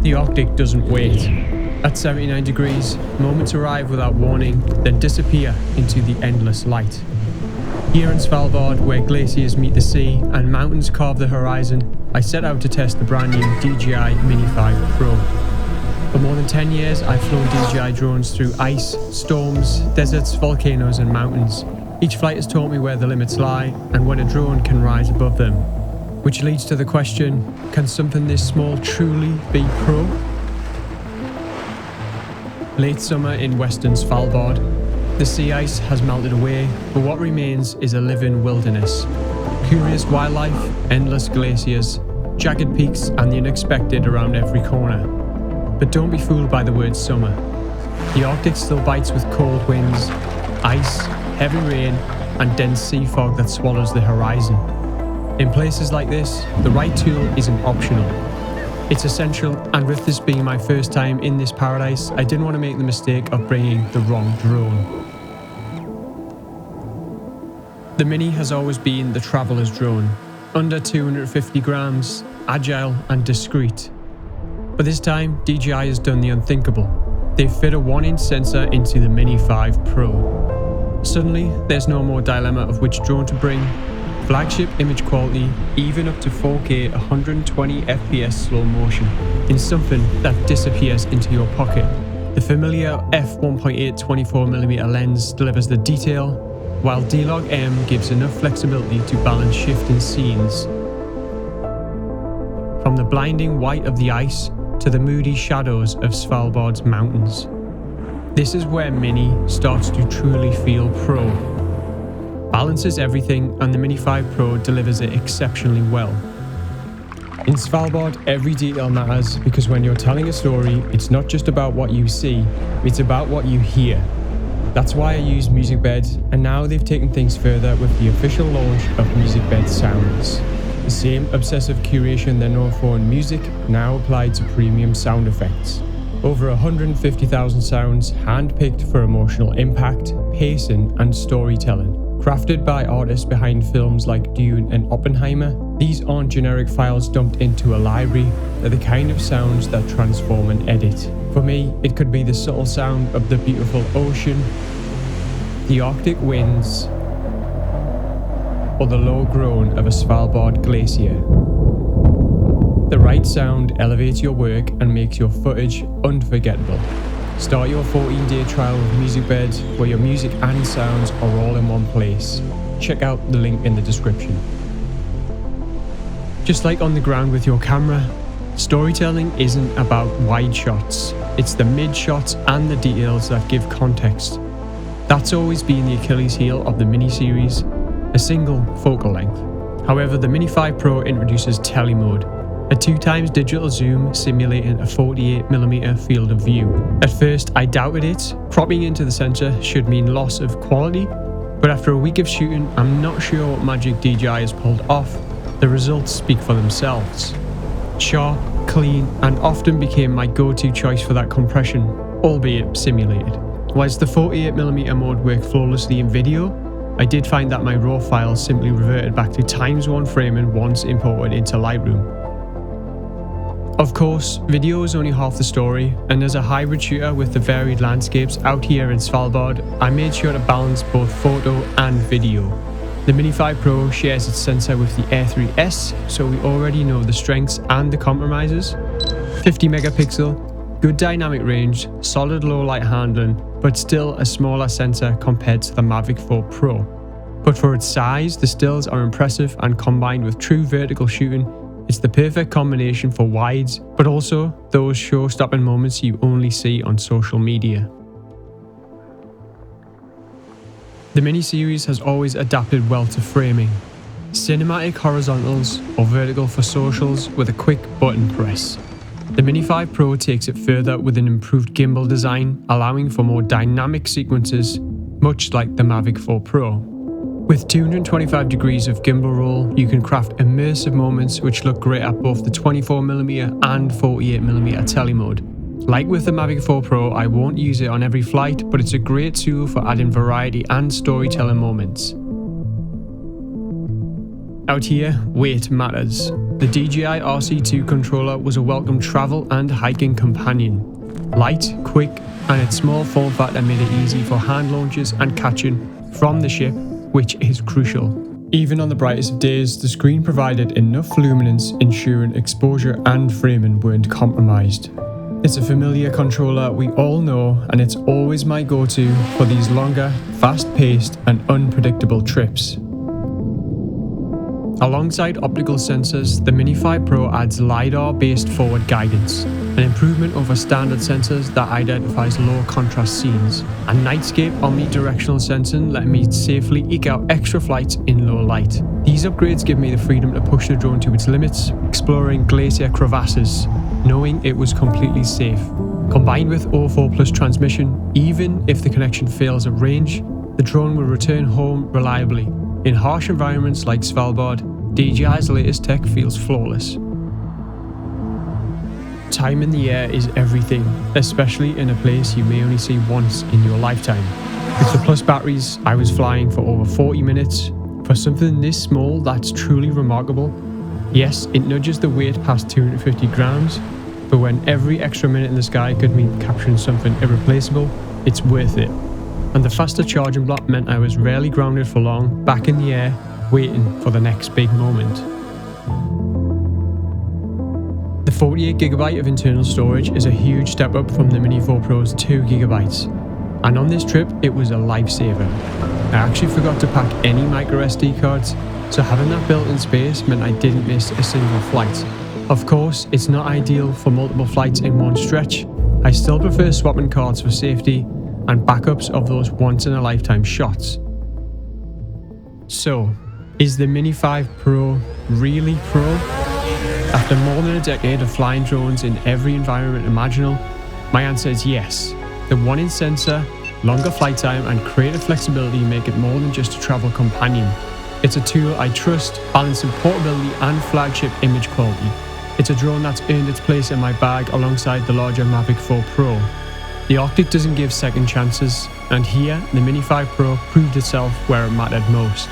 The Arctic doesn't wait. At 79 degrees, moments arrive without warning, then disappear into the endless light. Here in Svalbard, where glaciers meet the sea and mountains carve the horizon, I set out to test the brand new DJI Mini 5 Pro. For more than 10 years, I've flown DJI drones through ice, storms, deserts, volcanoes and mountains. Each flight has taught me where the limits lie and when a drone can rise above them. Which leads to the question, can something this small truly be pro? Late summer in western Svalbard. The sea ice has melted away, but what remains is a living wilderness. Curious wildlife, endless glaciers, jagged peaks and the unexpected around every corner. But don't be fooled by the word summer. The Arctic still bites with cold winds, ice, heavy rain and dense sea fog that swallows the horizon. In places like this, the right tool isn't optional. It's essential, and with this being my first time in this paradise, I didn't want to make the mistake of bringing the wrong drone. The Mini has always been the traveller's drone, under 250 grams, agile and discreet. But this time, DJI has done the unthinkable. They've fit a 1-inch sensor into the Mini 5 Pro. Suddenly, there's no more dilemma of which drone to bring. Flagship image quality, even up to 4K 120 FPS slow motion, in something that disappears into your pocket. The familiar f1.8 24mm lens delivers the detail, while D-Log-M gives enough flexibility to balance shifting scenes. From the blinding white of the ice to the moody shadows of Svalbard's mountains. This is where Mini starts to truly feel pro. Balances everything, and the Mini 5 Pro delivers it exceptionally well. In Svalbard, every detail matters because when you're telling a story, it's not just about what you see, it's about what you hear. That's why I use Musicbed, and now they've taken things further with the official launch of Musicbed Sounds. The same obsessive curation they're known for in music, now applied to premium sound effects. Over 150,000 sounds hand-picked for emotional impact, pacing and storytelling. Crafted by artists behind films like Dune and Oppenheimer, these aren't generic files dumped into a library, they're the kind of sounds that transform and edit. For me, it could be the subtle sound of the beautiful ocean, the Arctic winds, or the low groan of a Svalbard glacier. The right sound elevates your work and makes your footage unforgettable. Start your 14-day trial with Musicbed, where your music and sounds are all in one place. Check out the link in the description. Just like on the ground with your camera, storytelling isn't about wide shots. It's the mid shots and the details that give context. That's always been the Achilles heel of the Mini series, a single focal length. However, the Mini 5 Pro introduces Telemode, a 2x digital zoom simulating a 48mm field of view. At first I doubted it, cropping into the sensor should mean loss of quality, but after a week of shooting I'm not sure what magic DJI has pulled off. The results speak for themselves. Sharp, clean and often became my go-to choice for that compression, albeit simulated. Whilst the 48mm mode worked flawlessly in video, I did find that my RAW files simply reverted back to ×1 framing once imported into Lightroom. Of course, video is only half the story, and as a hybrid shooter with the varied landscapes out here in Svalbard, I made sure to balance both photo and video. The Mini 5 Pro shares its sensor with the Air 3S, so we already know the strengths and the compromises. 50 megapixel, good dynamic range, solid low light handling, but still a smaller sensor compared to the Mavic 4 Pro. But for its size, the stills are impressive, and combined with true vertical shooting, it's the perfect combination for wides, but also those show-stopping moments you only see on social media. The Mini series has always adapted well to framing. Cinematic horizontals or vertical for socials with a quick button press. The Mini 5 Pro takes it further with an improved gimbal design, allowing for more dynamic sequences, much like the Mavic 4 Pro. With 225 degrees of gimbal roll, you can craft immersive moments which look great at both the 24mm and 48mm Telemode. Like with the Mavic 4 Pro, I won't use it on every flight, but it's a great tool for adding variety and storytelling moments. Out here, weight matters. The DJI RC2 controller was a welcome travel and hiking companion. Light, quick, and its small form factor made it easy for hand launches and catching from the ship, which is crucial. Even on the brightest of days, the screen provided enough luminance, ensuring exposure and framing weren't compromised. It's a familiar controller we all know, and it's always my go-to for these longer, fast-paced and unpredictable trips. Alongside optical sensors, the Mini 5 Pro adds LiDAR-based forward guidance, an improvement over standard sensors that identifies low contrast scenes, and Nightscape omnidirectional sensing letting me safely eke out extra flights in low light. These upgrades give me the freedom to push the drone to its limits, exploring glacier crevasses, knowing it was completely safe. Combined with O4 Plus transmission, even if the connection fails at range, the drone will return home reliably. In harsh environments like Svalbard, DJI's latest tech feels flawless. Time in the air is everything, especially in a place you may only see once in your lifetime. With the Plus batteries, I was flying for over 40 minutes. For something this small, that's truly remarkable. Yes, it nudges the weight past 250 grams, but when every extra minute in the sky could mean capturing something irreplaceable, it's worth it. And the faster charging block meant I was rarely grounded for long, back in the air, waiting for the next big moment. The 48GB of internal storage is a huge step up from the Mini 4 Pro's 2GB, and on this trip it was a lifesaver. I actually forgot to pack any microSD cards, so having that built-in space meant I didn't miss a single flight. Of course, it's not ideal for multiple flights in one stretch. I still prefer swapping cards for safety and backups of those once-in-a-lifetime shots. So, is the Mini 5 Pro really pro? After more than a decade of flying drones in every environment imaginable, my answer is yes. The one-inch sensor, longer flight time and creative flexibility make it more than just a travel companion. It's a tool I trust, balancing portability and flagship image quality. It's a drone that's earned its place in my bag alongside the larger Mavic 4 Pro. The Arctic doesn't give second chances, and here, the Mini 5 Pro proved itself where it mattered most.